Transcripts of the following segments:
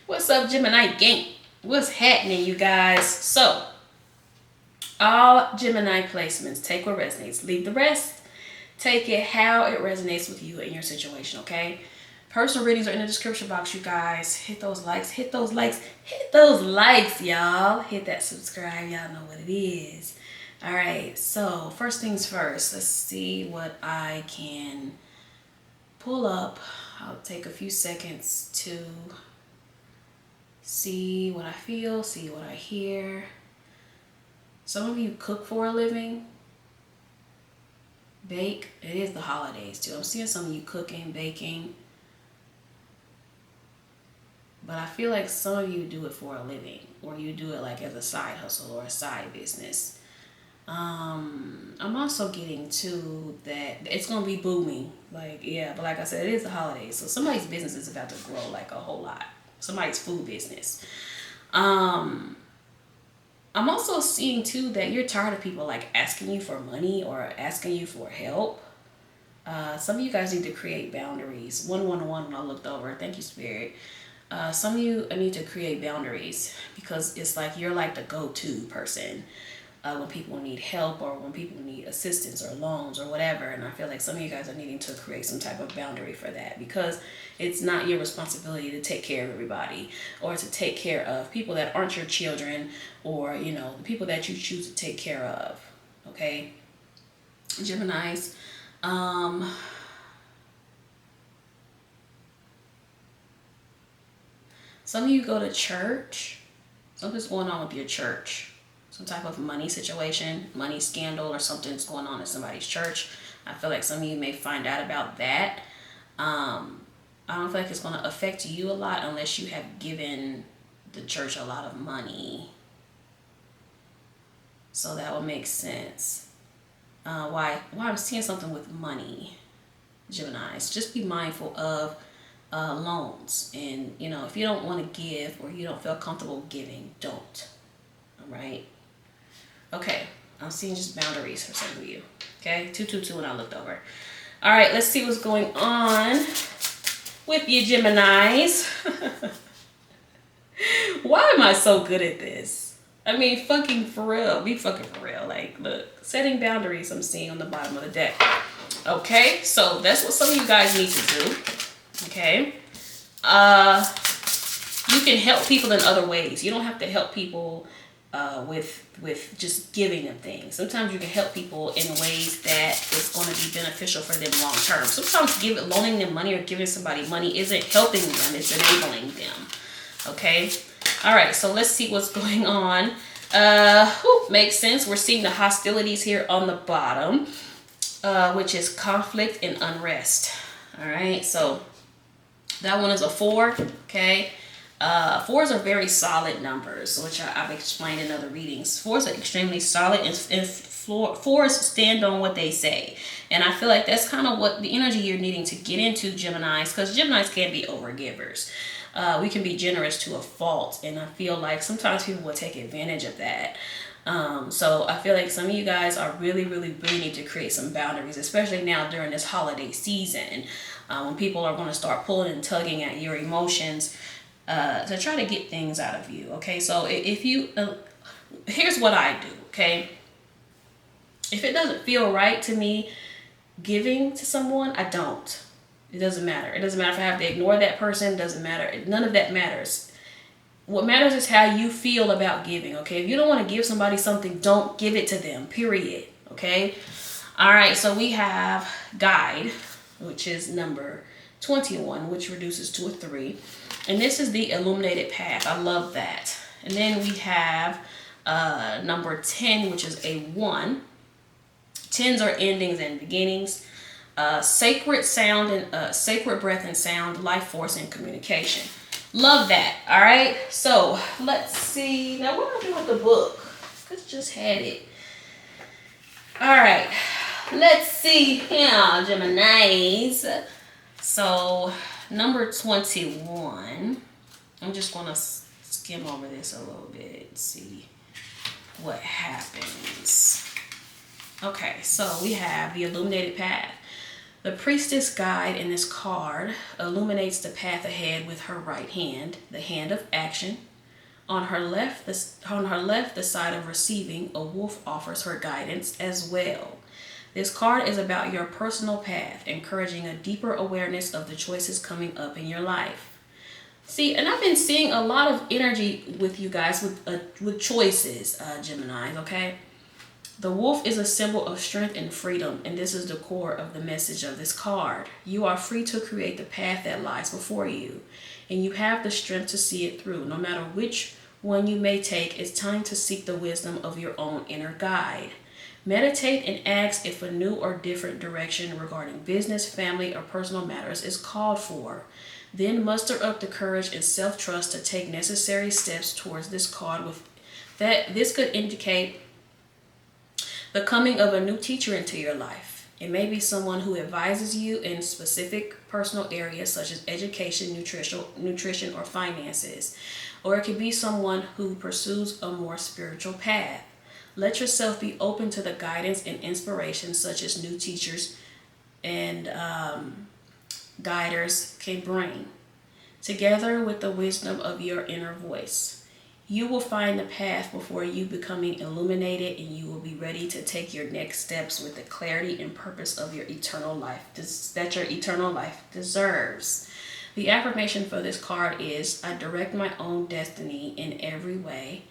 What's up, Gemini gang? What's happening, you guys? So, all Gemini placements, take what resonates. Leave the rest. Take it how it resonates with you and your situation, okay? Personal readings are in the description box, you guys. Hit those likes, hit those likes, hit those likes, y'all. Hit that subscribe, y'all know what it is. All right, so first things first, let's see what I can pull up. I'll take a few seconds to see what I feel, see what I hear. Some of you cook for a living, bake. It is the holidays too. I'm seeing some of you cooking, baking. But I feel like some of you do it for a living, or you do it like as a side hustle or a side business. I'm also getting to that it's gonna be booming. Like, yeah, but like I said, it is the holidays. So somebody's business is about to grow like a whole lot. Somebody's food business. I'm also seeing too that you're tired of people like asking you for money or asking you for help. Some of you guys need to create boundaries. 111 when I looked over. Thank you, Spirit. Some of you need to create boundaries because it's like you're like the go-to person when people need help or when people need assistance or loans or whatever. And I feel like some of you guys are needing to create some type of boundary for that because it's not your responsibility to take care of everybody or to take care of people that aren't your children or, you know, the people that you choose to take care of. Okay? Geminis. Some of you go to church. Something's going on with your church. Some type of money situation, money scandal, or something's going on in somebody's church. I feel like some of you may find out about that. I don't feel like it's going to affect you a lot unless you have given the church a lot of money. So that would make sense. Why I'm seeing something with money, Geminis. Just be mindful of loans. And, you know, if you don't want to give or you don't feel comfortable giving, don't. All right? Okay, I'm seeing just boundaries for some of you. Okay, 222 when I looked over. All right, let's see what's going on with you, Geminis. Why am I so good at this? I mean, fucking for real. Be fucking for real. Like, look, setting boundaries I'm seeing on the bottom of the deck. Okay, so that's what some of you guys need to do. Okay. You can help people in other ways. You don't have to help people with just giving them things. Sometimes you can help people in ways that is going to be beneficial for them long term. Sometimes loaning them money or giving somebody money isn't helping them, it's enabling them. Okay? Alright, so let's see what's going on. Makes sense. We're seeing the hostilities here on the bottom, which is conflict and unrest. Alright, so that one is a 4, okay? 4s are very solid numbers, which I've explained in other readings. 4s are extremely solid, and 4s stand on what they say. And I feel like that's kind of what the energy you're needing to get into, Geminis, because Geminis can be overgivers. We can be generous to a fault, and I feel like sometimes people will take advantage of that. So I feel like some of you guys are really need to create some boundaries, especially now during this holiday season, when people are going to start pulling and tugging at your emotions to try to get things out of you. Okay, so if you here's what I do. Okay, if it doesn't feel right to me giving to someone, I don't. It doesn't matter. It doesn't matter if I have to ignore that person. It doesn't matter. None of that matters. What matters is how you feel about giving. Okay, if you don't want to give somebody something, don't give it to them, period. Okay. All right, so we have guide, which is number 21, which reduces to a 3. And this is the illuminated path. I love that. And then we have number 10, which is a 1. 10s are endings and beginnings. Sacred sound and sacred breath and sound, life force and communication. Love that. All right. So let's see. Now what do I do with the book? Let's just had it. All right. Let's see here, Geminis. So number 21. I'm just going to skim over this a little bit and see what happens. Okay, so we have the illuminated path. The priestess guide in this card illuminates the path ahead with her right hand, the hand of action. On her left, the side of receiving, a wolf offers her guidance as well. This card is about your personal path, encouraging a deeper awareness of the choices coming up in your life. See, and I've been seeing a lot of energy with you guys with choices, Geminis, okay? The wolf is a symbol of strength and freedom, and this is the core of the message of this card. You are free to create the path that lies before you, and you have the strength to see it through. No matter which one you may take, it's time to seek the wisdom of your own inner guide. Meditate and ask if a new or different direction regarding business, family, or personal matters is called for. Then muster up the courage and self-trust to take necessary steps towards this card. With that, this could indicate the coming of a new teacher into your life. It may be someone who advises you in specific personal areas such as education, nutrition, or finances. Or it could be someone who pursues a more spiritual path. Let yourself be open to the guidance and inspiration such as new teachers and guiders can bring. Together with the wisdom of your inner voice, you will find the path before you becoming illuminated, and you will be ready to take your next steps with the clarity and purpose of your eternal life that your eternal life deserves. The affirmation for this card is, I direct my own destiny in every way.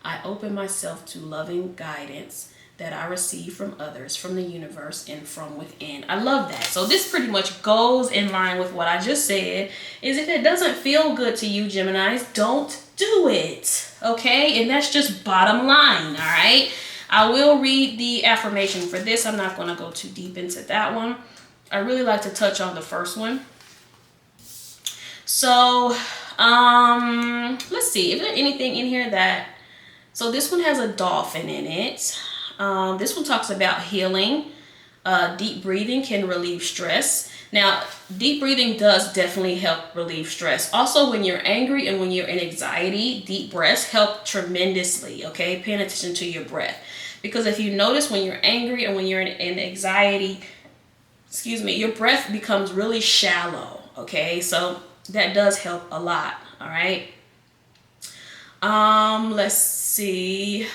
I open myself to loving guidance that I receive from others, from the universe, and from within. I love that. So this pretty much goes in line with what I just said, is if it doesn't feel good to you, Geminis, don't do it, okay? And that's just bottom line, all right? I will read the affirmation for this. I'm not going to go too deep into that one. I really like to touch on the first one. So, let's see. Is there anything in here that... So this one has a dolphin in it. This one talks about healing. Deep breathing can relieve stress. Now, deep breathing does definitely help relieve stress. Also, when you're angry and when you're in anxiety, deep breaths help tremendously, okay? Paying attention to your breath. Because if you notice when you're angry and when you're in anxiety, your breath becomes really shallow, okay? So that does help a lot, all right? Let's see.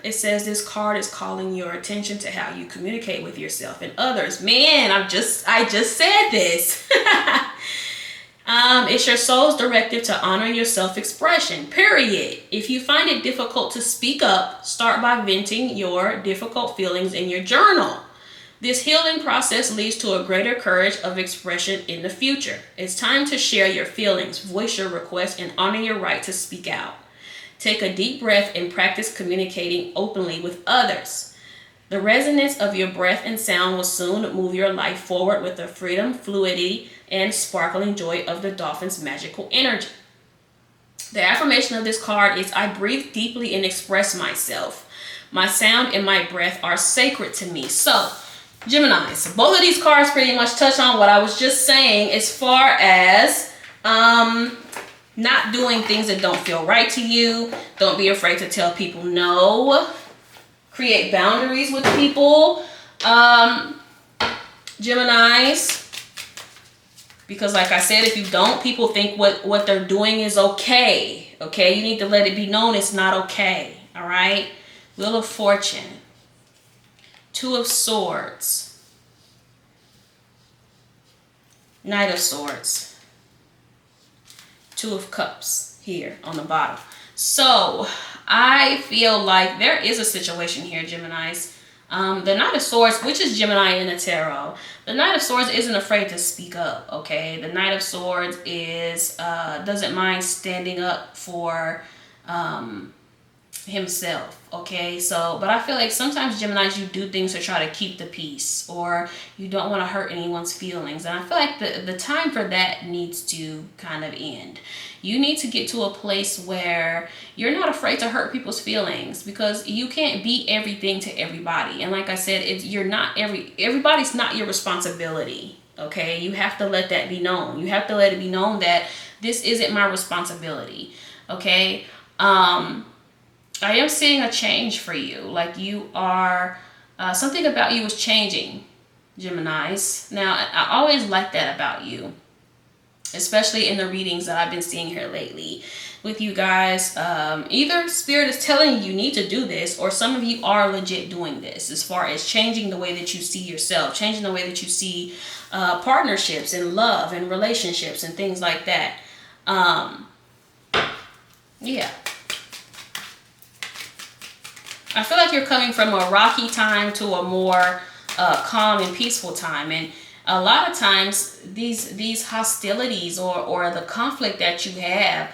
It says this card is calling your attention to how you communicate with yourself and others. Man, I just said this. It's your soul's directive to honor your self-expression, period. If you find it difficult to speak up, start by venting your difficult feelings in your journal. This healing process leads to a greater courage of expression in the future. It's time to share your feelings, voice your requests, and honor your right to speak out. Take a deep breath and practice communicating openly with others. The resonance of your breath and sound will soon move your life forward with the freedom, fluidity, and sparkling joy of the dolphin's magical energy. The affirmation of this card is, I breathe deeply and express myself. My sound and my breath are sacred to me. So, Geminis, both of these cards pretty much touch on what I was just saying as far as not doing things that don't feel right to you. Don't be afraid to tell people no. Create boundaries with people, Geminis. Because like I said, if you don't, people think what they're doing is okay. Okay, you need to let it be known it's not okay. All right. Wheel of Fortune. Two of Swords. Knight of Swords. Two of Cups here on the bottom. So I feel like there is a situation here, Geminis. The Knight of Swords, which is Gemini in the tarot, the Knight of Swords isn't afraid to speak up, okay? The Knight of Swords is doesn't mind standing up for himself, okay? So, but I feel like sometimes, Geminis, you do things to try to keep the peace, or you don't want to hurt anyone's feelings, and I feel like the time for that needs to kind of end. You need to get to a place where you're not afraid to hurt people's feelings, because you can't be everything to everybody. And like I said, everybody's not your responsibility, okay? You have to let that be known. You have to let it be known that this isn't my responsibility, okay? I am seeing a change for you. Like you are, something about you is changing. Geminis. Now, I always like that about you, especially in the readings that I've been seeing here lately with you guys. Either Spirit is telling you need to do this, or some of you are legit doing this as far as changing the way that you see yourself, changing the way that you see partnerships and love and relationships and things like that. Yeah. I feel like you're coming from a rocky time to a more calm and peaceful time. And a lot of times these hostilities or the conflict that you have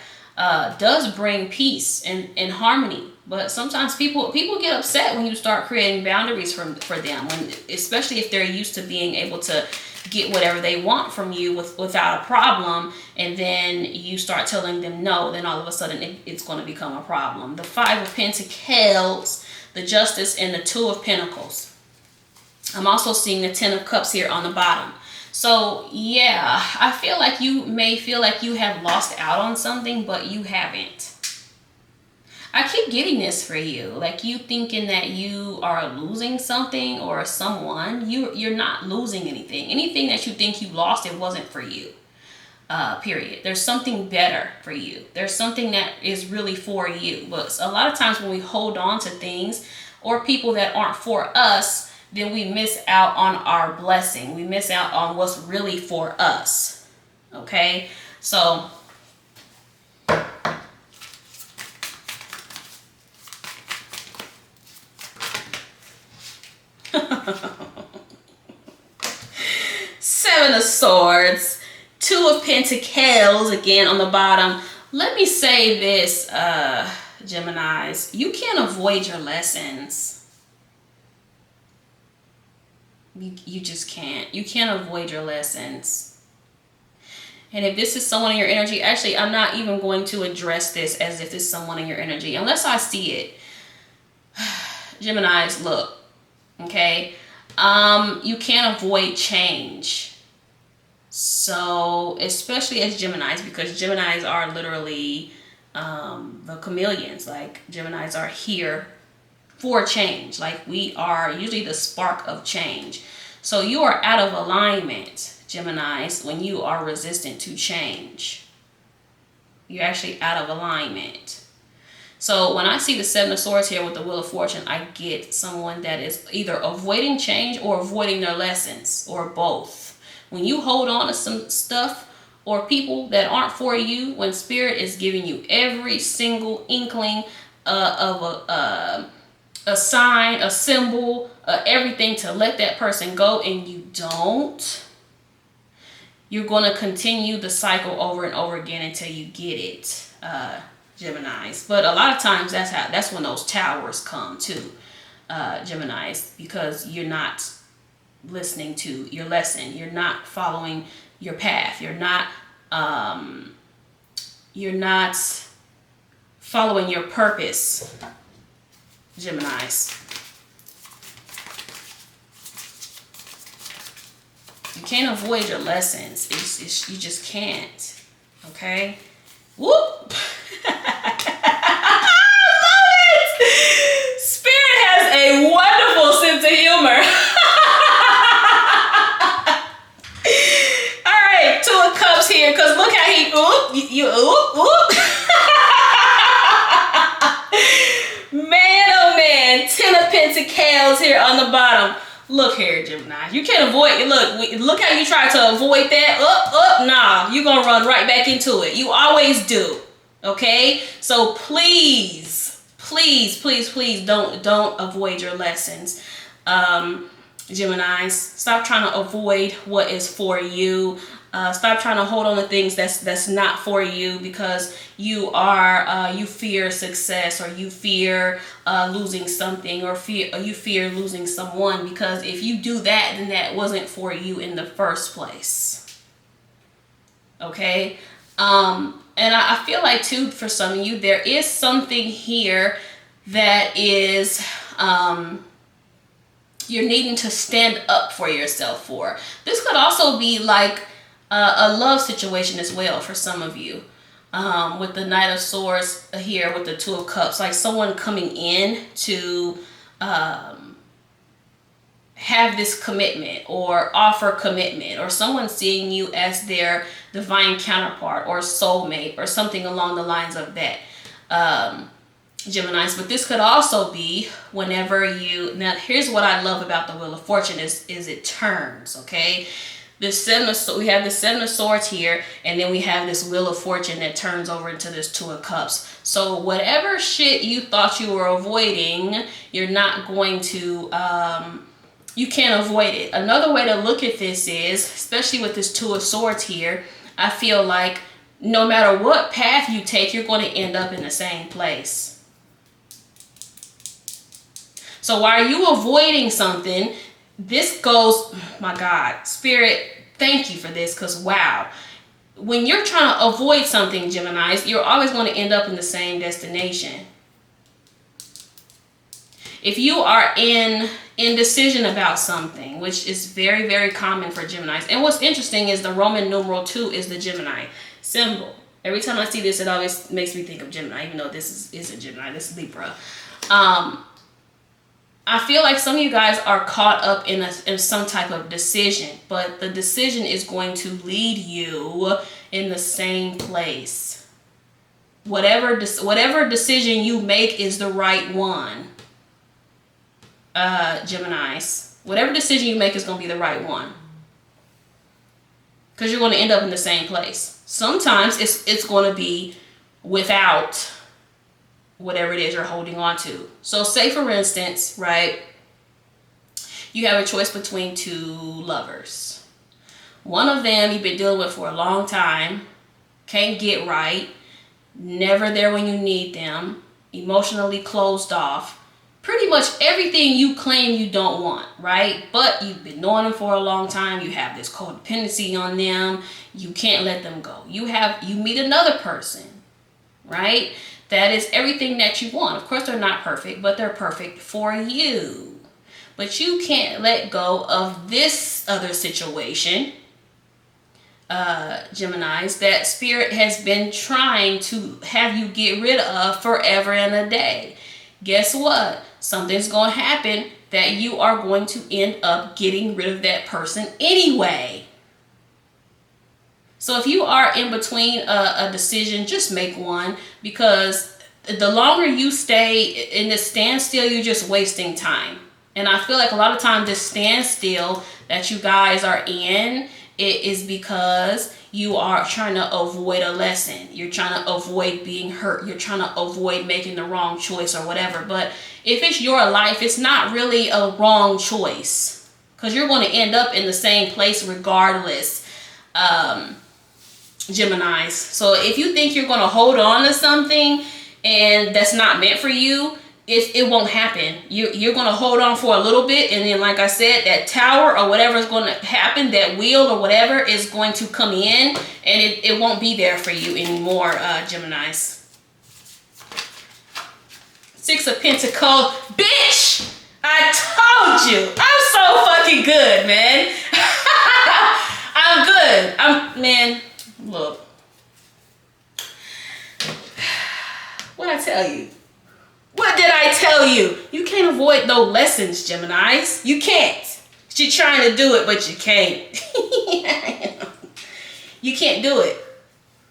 does bring peace and harmony. But sometimes people get upset when you start creating boundaries for them, especially if they're used to being able to get whatever they want from you without a problem, and then you start telling them no, then all of a sudden it's going to become a problem. The Five of Pentacles, the Justice, and the Two of Pentacles. I'm also seeing the Ten of Cups here on the bottom. So yeah, I feel like you may feel like you have lost out on something, but you haven't. I keep getting this for you, like you thinking that you are losing something or someone. You're not losing anything. Anything that you think you lost, it wasn't for you. Period. There's something better for you. There's something that is really for you. But a lot of times when we hold on to things or people that aren't for us, then we miss out on our blessing. We miss out on what's really for us. Okay? So Seven of Swords, Two of Pentacles again on the bottom. Let me say this, Geminis, you can't avoid your lessons. You just can't. You can't avoid your lessons. And if this is someone in your energy, actually, I'm not even going to address this as if it's someone in your energy, unless I see it. Geminis, look, okay? You can't avoid change. So, especially as Geminis, because Geminis are literally the chameleons. Like, Geminis are here for change. Like, we are usually the spark of change. So, you are out of alignment, Geminis, when you are resistant to change. You're actually out of alignment. So when I see the Seven of Swords here with the Wheel of Fortune, I get someone that is either avoiding change or avoiding their lessons, or both. When you hold on to some stuff or people that aren't for you, when Spirit is giving you every single inkling of a sign, a symbol, everything to let that person go, and you don't, you're going to continue the cycle over and over again until you get it. Geminis. But a lot of times that's when those towers come too, Geminis, because you're not listening to your lesson. You're not following your path. You're not following your purpose, Geminis. You can't avoid your lessons. You just can't. Okay? Whoop! I love it! Spirit has a wonderful sense of humor. Alright, Two of Cups here, because look how he Man, oh man, Ten of Pentacles here on the bottom. Look here, Gemini. You can't avoid it. Look how you try to avoid that. Nah. You're going to run right back into it. You always do. Okay? So please don't avoid your lessons. Geminis, stop trying to avoid what is for you. Stop trying to hold on to things that's not for you, because you fear success, or you fear losing something, or you fear losing someone, because if you do that, then that wasn't for you in the first place. Okay? And I feel like too, for some of you, there is something here that is you're needing to stand up for yourself for. This could also be like a love situation as well for some of you, with the Knight of Swords here with the Two of Cups, like someone coming in to have this commitment or offer commitment, or someone seeing you as their divine counterpart or soulmate or something along the lines of that, Geminis. But this could also be whenever you, now here's what I love about the Wheel of Fortune is it turns, okay? We have the Seven of Swords here, and then we have this Wheel of Fortune that turns over into this Two of Cups. So whatever shit you thought you were avoiding, you're not going to, you can't avoid it. Another way to look at this is, especially with this Two of Swords here, I feel like no matter what path you take, you're going to end up in the same place. So why are you avoiding something? This goes, my God, Spirit, thank you for this, because wow. When you're trying to avoid something, Geminis, you're always going to end up in the same destination. If you are in indecision about something, which is very, very common for Geminis. And what's interesting is the Roman numeral 2 is the Gemini symbol. Every time I see this, it always makes me think of Gemini, even though this isn't Gemini, this is Libra. I feel like some of you guys are caught up in some type of decision, but the decision is going to lead you in the same place. Whatever decision you make is the right one, Geminis. Whatever decision you make is going to be the right one, because you're going to end up in the same place. Sometimes it's going to be without whatever it is you're holding on to. So say for instance, right, you have a choice between two lovers. One of them you've been dealing with for a long time, can't get right, never there when you need them, emotionally closed off, pretty much everything you claim you don't want, right? But you've been knowing them for a long time, you have this codependency on them, you can't let them go. You meet another person, right? That is everything that you want. Of course, they're not perfect, but they're perfect for you. But you can't let go of this other situation, Geminis, that Spirit has been trying to have you get rid of forever and a day. Guess what? Something's going to happen that you are going to end up getting rid of that person anyway. So if you are in between a decision, just make one, because the longer you stay in this standstill, you're just wasting time. And I feel like a lot of times this standstill that you guys are in, it is because you are trying to avoid a lesson. You're trying to avoid being hurt. You're trying to avoid making the wrong choice or whatever. But if it's your life, it's not really a wrong choice, because you're going to end up in the same place regardless. Geminis. So if you think you're going to hold on to something and that's not meant for you, it won't happen. You're going to hold on for a little bit, and then, like I said, that tower or whatever is going to happen, that wheel or whatever is going to come in, and it won't be there for you anymore, Geminis. Six of Pentacles. Bitch! I told you. I'm so fucking good, man. I'm good. Man, look. What'd I tell you? What did I tell you? You can't avoid no lessons, Geminis. You can't. You're trying to do it, but you can't. You can't do it.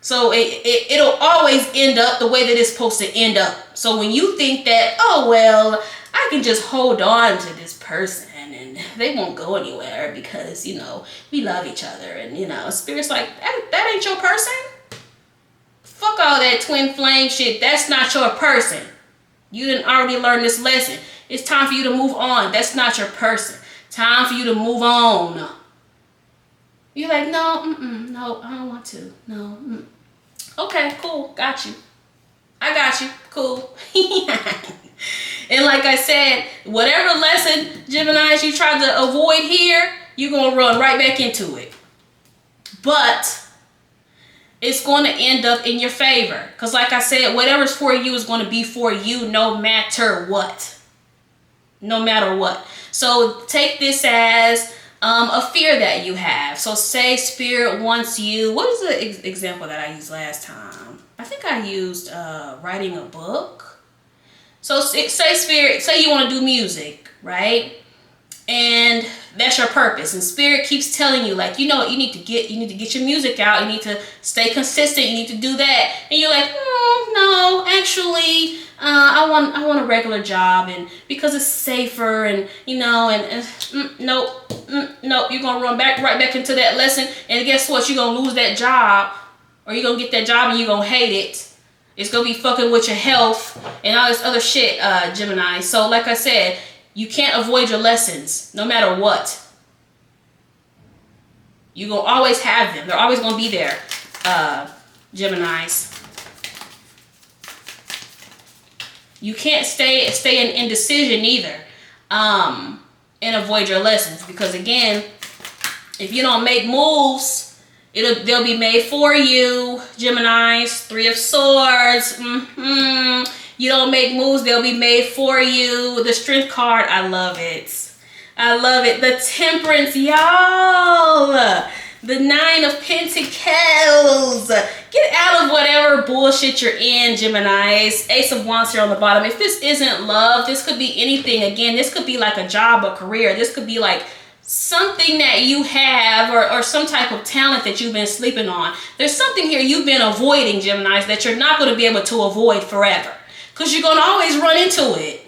So it'll always end up the way that it's supposed to end up. So when you think that, oh, well, I can just hold on to this person and they won't go anywhere because, you know, we love each other. And, you know, Spirit's like, that ain't your person. Fuck all that twin flame shit. That's not your person. You didn't already learn this lesson. It's time for you to move on. That's not your person. Time for you to move on. You're like, no, no, I don't want to. No. Okay, cool. Got you. I got you. Cool. And like I said, whatever lesson, Geminis, you tried to avoid here, you're going to run right back into it. But it's going to end up in your favor. Because like I said, whatever's for you is going to be for you no matter what. No matter what. So take this as a fear that you have. So say Spirit wants you. What is the example that I used last time? I think I used writing a book. So say Spirit, say you want to do music, right? And that's your purpose. And spirit keeps telling you, like, you know what, you need to get your music out, you need to stay consistent, you need to do that. And you're like, no, actually, I want a regular job, and because it's safer, and you know, nope, you're gonna run right back into that lesson, and guess what? You're gonna lose that job, or you're gonna get that job and you're gonna hate it. It's gonna be fucking with your health and all this other shit, Gemini. So like I said, you can't avoid your lessons, no matter what. You're going to always have them. They're always going to be there, Geminis. You can't stay in indecision either, and avoid your lessons. Because again, if you don't make moves, they'll be made for you, Geminis. 3 of Swords. You don't make moves, they'll be made for you. The Strength card, I love it. I love it. The Temperance, y'all. The 9 of Pentacles. Get out of whatever bullshit you're in, Geminis. Ace of Wands here on the bottom. If this isn't love, this could be anything. Again, this could be like a job, a career. This could be like something that you have, or some type of talent that you've been sleeping on. There's something here you've been avoiding, Geminis, that you're not going to be able to avoid forever. Because you're going to always run into it.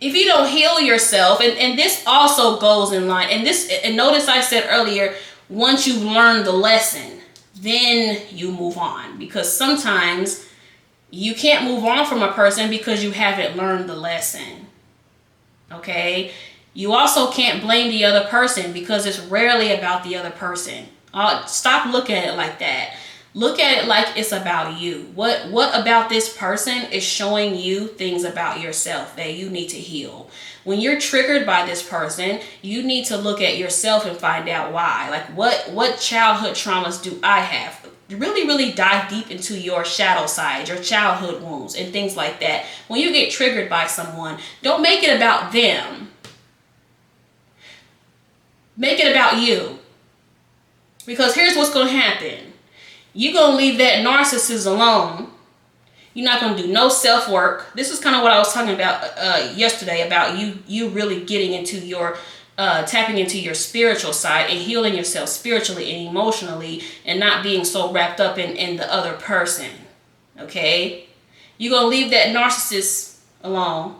If you don't heal yourself, and this also goes in line, and notice I said earlier, once you've learned the lesson, then you move on. Because sometimes you can't move on from a person because you haven't learned the lesson. Okay? You also can't blame the other person because it's rarely about the other person. Stop looking at it like that. Look at it like it's about you. What about this person is showing you things about yourself that you need to heal? When you're triggered by this person, you need to look at yourself and find out why. Like, what childhood traumas do I have? Really, really dive deep into your shadow side, your childhood wounds, and things like that. When you get triggered by someone, don't make it about them. Make it about you. Because here's what's going to happen. You're going to leave that narcissist alone. You're not going to do no self-work. This is kind of what I was talking about yesterday, about you really getting into your, tapping into your spiritual side and healing yourself spiritually and emotionally, and not being so wrapped up in the other person. Okay? You're going to leave that narcissist alone.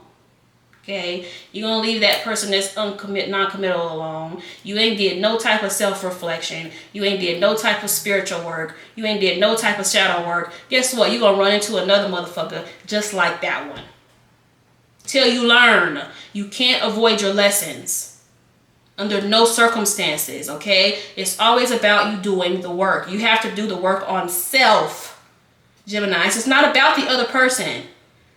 Okay, you're going to leave that person that's non-committal alone. You ain't did no type of self-reflection. You ain't did no type of spiritual work. You ain't did no type of shadow work. Guess what? You're going to run into another motherfucker just like that one. Till you learn. You can't avoid your lessons. Under no circumstances, okay? It's always about you doing the work. You have to do the work on self, Geminis. It's not about the other person.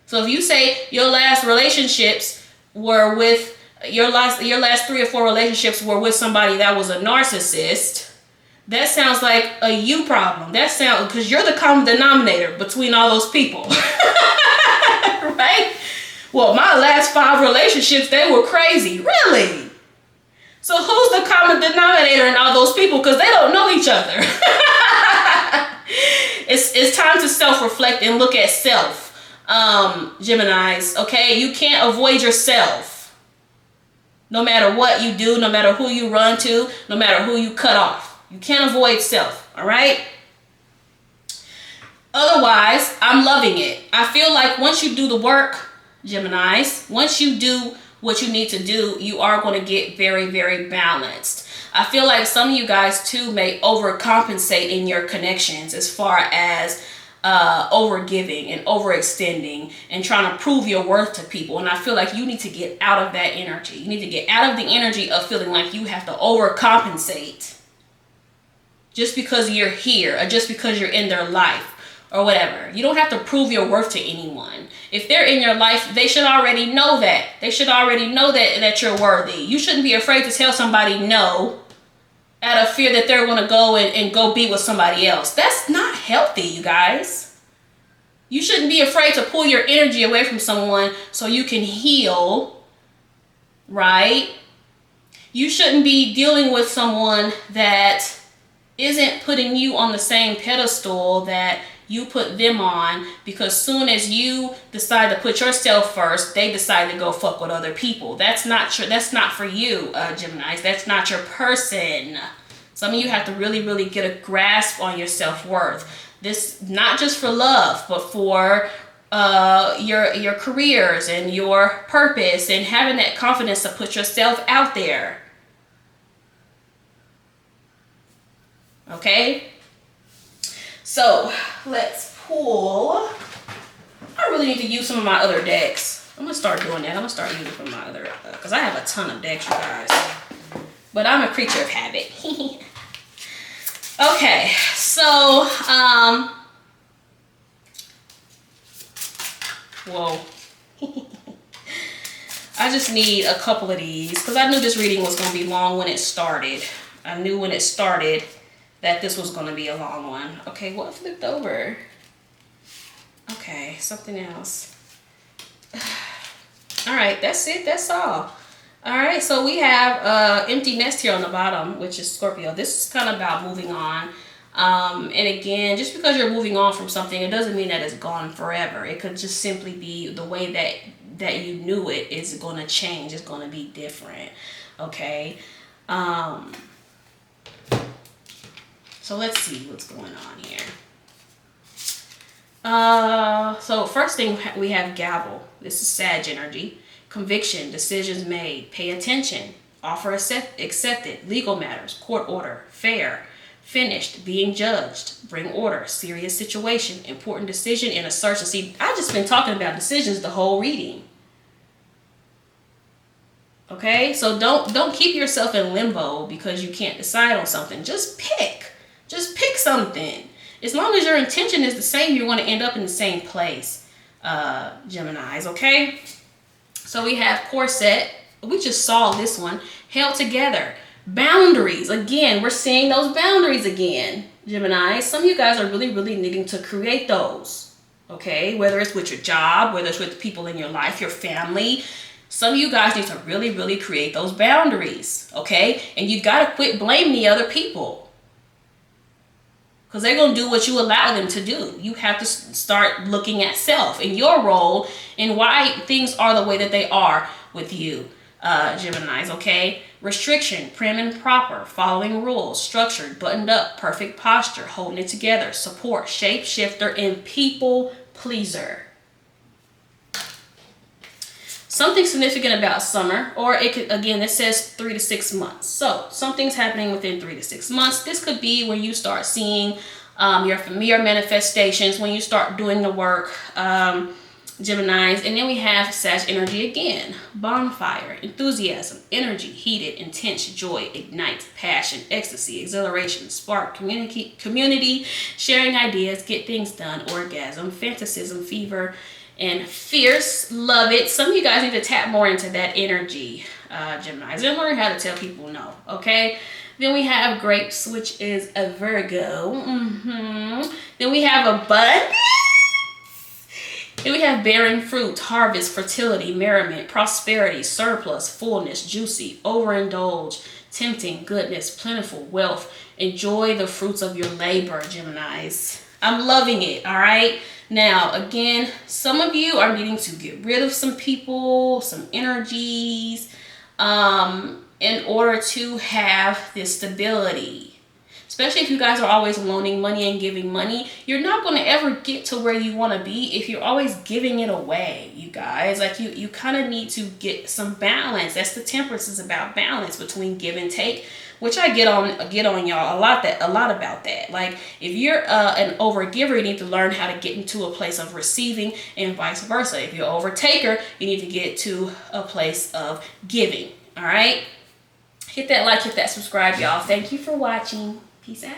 So if you say your last relationships were with, your last 3 or 4 relationships were with somebody that was a narcissist, that sounds like a you problem. That sounds, because you're the common denominator between all those people. Right? Well, my last 5 relationships, they were crazy. Really? So who's the common denominator in all those people? Because they don't know each other. It's time to self-reflect and look at self. Geminis, okay? You can't avoid yourself. No matter what you do, no matter who you run to, no matter who you cut off. You can't avoid self, all right? Otherwise, I'm loving it. I feel like once you do the work, Geminis, once you do what you need to do, you are going to get very, very balanced. I feel like some of you guys too may overcompensate in your connections as far as overgiving and overextending and trying to prove your worth to people. And I feel like you need to get out of that energy. You need to get out of the energy of feeling like you have to overcompensate just because you're here, or just because you're in their life, or whatever. You don't have to prove your worth to anyone. If they're in your life, they should already know that. They should already know that you're worthy. You shouldn't be afraid to tell somebody no out of fear that they're going to go and go be with somebody else. That's not healthy, you guys. You shouldn't be afraid to pull your energy away from someone so you can heal, right? You shouldn't be dealing with someone that isn't putting you on the same pedestal that you put them on, because soon as you decide to put yourself first, they decide to go fuck with other people. That's not for you, Geminis. That's not your person. Some of you have to really, really get a grasp on your self-worth. This, not just for love, but for your careers and your purpose, and having that confidence to put yourself out there. Okay? So, let's pull. I really need to use some of my other decks. I'm going to start doing that. I'm going to start using from my other, because I have a ton of decks, you guys. But I'm a creature of habit. Okay, so, whoa. I just need a couple of these, because I knew this reading was going to be long when it started. I knew when it started that this was going to be a long one. Okay, what flipped over? Okay, something else. All right, that's it. That's all. All right, so we have empty nest here on the bottom, which is Scorpio. This is kind of about moving on. And again, just because you're moving on from something, it doesn't mean that it's gone forever. It could just simply be the way that you knew it is going to change. It's going to be different. Okay. So let's see what's going on here. So first thing we have gavel. This is Sag energy. Conviction, decisions made, pay attention, offer accepted, legal matters, court order, fair, finished, being judged, bring order, serious situation, important decision, and assertion. See, I've just been talking about decisions the whole reading. Okay, so don't keep yourself in limbo because you can't decide on something. Just pick something. As long as your intention is the same, you're going to end up in the same place, Geminis, okay? So we have corset. We just saw this one. Held together. Boundaries. Again, we're seeing those boundaries again, Gemini. Some of you guys are really, really needing to create those, okay? Whether it's with your job, whether it's with the people in your life, your family. Some of you guys need to really, really create those boundaries, okay? And you got to quit blaming the other people, because they're going to do what you allow them to do. You have to start looking at self and your role and why things are the way that they are with you, Geminis, okay? Restriction, prim and proper, following rules, structured, buttoned up, perfect posture, holding it together, support, shapeshifter, and people pleaser. Something significant about summer, or it could, again, it says 3 to 6 months. So something's happening within 3 to 6 months. This could be when you start seeing your familiar manifestations, when you start doing the work, Geminis. And then we have Sag energy again. Bonfire, enthusiasm, energy, heated, intense, joy, ignite, passion, ecstasy, exhilaration, spark, community, sharing ideas, get things done, orgasm, fantasism, fever, and fierce. Love it. Some of you guys need to tap more into that energy, Geminis, and learn how to tell people no, okay? Then we have grapes, which is a Virgo. Then we have abundance. Then we have bearing fruit, harvest, fertility, merriment, prosperity, surplus, fullness, juicy, overindulge, tempting, goodness, plentiful, wealth. Enjoy the fruits of your labor, Geminis. I'm loving it, all right? Now, again, some of you are needing to get rid of some people, some energies, in order to have this stability. Especially if you guys are always loaning money and giving money, you're not going to ever get to where you want to be if you're always giving it away, you guys. Like you kind of need to get some balance. That's the temperance, is about balance between give and take, which I get on y'all a lot about that. Like if you're an overgiver, you need to learn how to get into a place of receiving, and vice versa. If you're an overtaker, you need to get to a place of giving. All right, hit that like, hit that subscribe, y'all. Thank you for watching. Peace out.